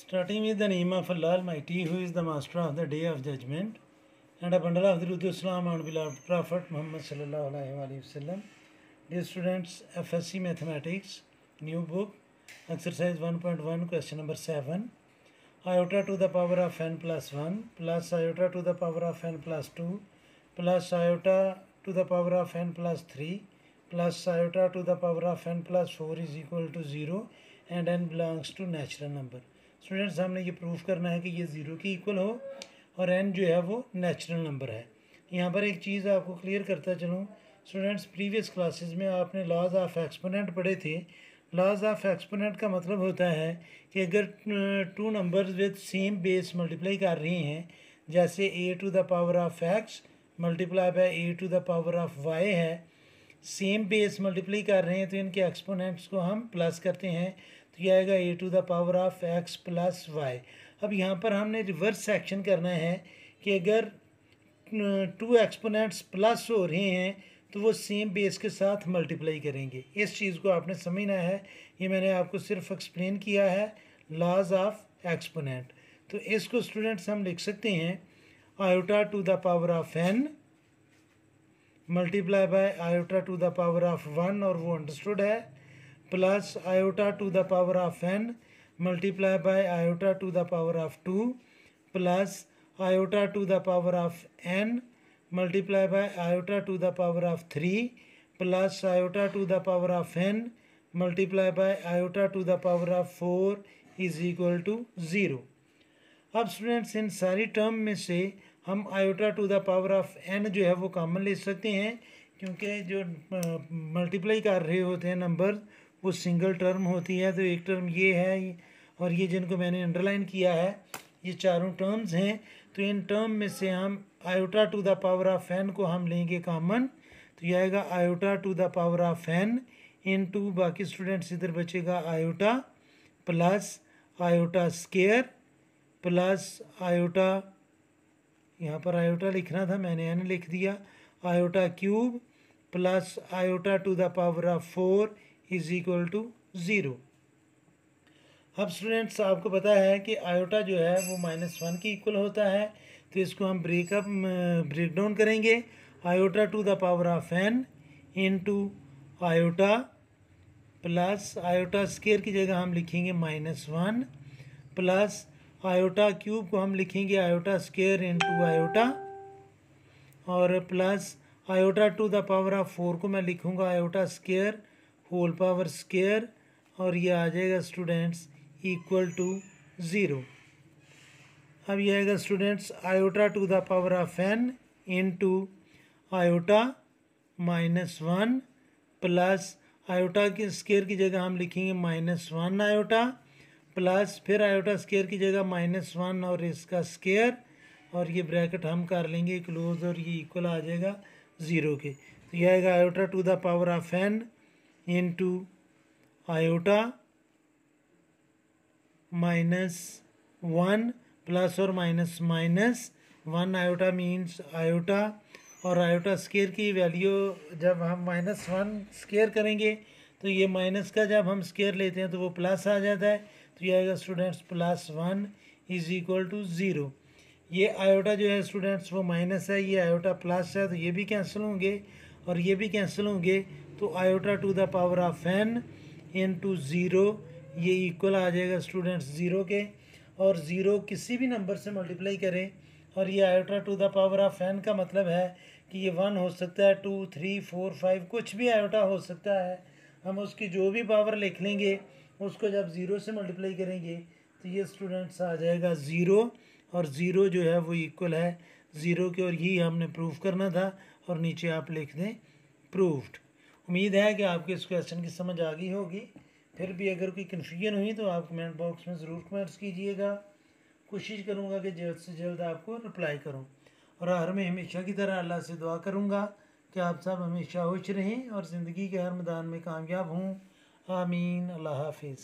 Starting with the name of Allah Almighty, who is the master of the day of judgment, and a bundle of the Islam and beloved Prophet Muhammad sallallahu alaihi wasallam. Dear students, FSC Mathematics, new book, exercise 1.1, question number 7. Iota to the power of n plus 1 plus iota to the power of n plus 2 plus iota to the power of n plus 3 plus iota to the power of n plus 4 is equal to 0 and n belongs to natural number. Students हमने ये proof करना है कि ये zero की equal हो और n जो है वो नेचुरल नंबर है। यहाँ पर एक चीज़ आपको क्लियर करता चलूँ स्टूडेंट्स, प्रीवियस क्लासेस में आपने लॉज ऑफ एक्सपोनेंट पढ़े थे। लॉज ऑफ एक्सपोनेंट का मतलब होता है कि अगर two numbers with same base multiply कर रही हैं, जैसे a to the power of x multiply by a to the power of y है, सेम बेस मल्टीप्लाई कर रहे हैं तो इनके एक्सपोनेंट्स को हम प्लस करते हैं, तो यह आएगा a to the power of x plus y। अब यहाँ पर हमने रिवर्स सेक्शन करना है कि अगर टू एक्सपोनेंट्स प्लस हो रहे हैं तो वो सेम बेस के साथ मल्टीप्लाई करेंगे। इस चीज़ को आपने समझना है, ये मैंने आपको सिर्फ एक्सप्लेन किया है लॉज ऑफ एक्सपोनेंट। तो इसको स्टूडेंट्स हम लिख सकते हैं iota to the power of n multiply by iota to the power of 1 और वो अंडरस्टूड है, plus iota to the power of n multiply by iota to the power of 2 plus iota to the power of n multiply by iota to the power of 3 plus iota to the power of n multiply by iota to the power of 4 is equal to 0। अब students इन सारी term में से हम iota to the power of n जो है वो common ले सकते हैं, क्योंकि जो मल्टीप्लाई कर रहे होते हैं नंबर वो सिंगल टर्म होती है। तो एक टर्म ये है और ये जिनको मैंने अंडरलाइन किया है ये चारों टर्म्स हैं। तो इन टर्म में से हम iota to the power of n को हम लेंगे कॉमन, तो यह आएगा iota to the power of n into, बाकी स्टूडेंट्स इधर बचेगा iota plus iota square plus iota, यहाँ पर आयोटा लिखना था मैंने n लिख दिया, iota cube plus iota to the power of 4 is equal to 0। अब स्टूडेंट्स आपको पता है कि आयोटा जो है वो -1 की इक्वल होता है, तो इसको हम ब्रेक डाउन करेंगे। Iota to the power of n into iota plus iota square की जगह हम लिखेंगे -1 प्लस आयोटा क्यूब को हम लिखेंगे आयोटा स्केयर इंटू आयोटा और plus iota to the power of 4 को मैं लिखूँगा iota square whole power square और ये आ जाएगा स्टूडेंट्स इक्वल टू 0। अब ये आएगा students iota to the power of n into iota -1 plus iota के स्केयर की जगह हम लिखेंगे -1 आयोटा प्लस फिर आयोटा स्केयर की जगह -1 और इसका स्केयर और ये ब्रैकेट हम कर लेंगे क्लोज और ये इक्वल आ जाएगा 0 के। तो यह आएगा iota to the power of n into iota -1 plus और minus minus 1 iota means iota और आयोटा स्केयर की वैल्यू जब हम -1 स्केयर करेंगे तो ये माइनस का जब हम स्केयर लेते हैं तो वो प्लस आ जाता है, तो ये आएगा स्टूडेंट्स +1 इज इक्वल टू 0। ये आयोटा जो है स्टूडेंट्स वो माइनस है, ये आयोटा प्लस है, तो ये भी कैंसिल होंगे और ये भी कैंसिल होंगे, तो iota to the power of n into 0 ये इक्वल आ जाएगा स्टूडेंट्स 0 के। और 0 किसी भी नंबर से मल्टीप्लाई करें और ये iota to the power of n का मतलब है कि ये 1 हो सकता है, 2, 3, 4, 5 कुछ भी आयोटा हो सकता है। हम उसकी जो भी पावर लिख लेंगे उसको जब 0 से मल्टीप्लाई करेंगे तो ये स्टूडेंट्स आ जाएगा 0 और 0 जो है वो इक्वल है 0 के, और यही हमने प्रूफ करना था और नीचे आप लिख दें प्रूव्ड। उम्मीद है कि आपके इस क्वेश्चन की समझ आ गई होगी। फिर भी अगर कोई कन्फ्यूजन हुई तो आप कमेंट बॉक्स में ज़रूर कमेंट्स कीजिएगा, कोशिश करूँगा कि जल्द से जल्द आपको रिप्लाई करूँ। और हर में हमेशा की तरह अल्लाह से दुआ करूँगा कि आप सब हमेशा खुश रहें और ज़िंदगी के हर मैदान में कामयाब हों। आमीन। अल्लाह हाफिज़।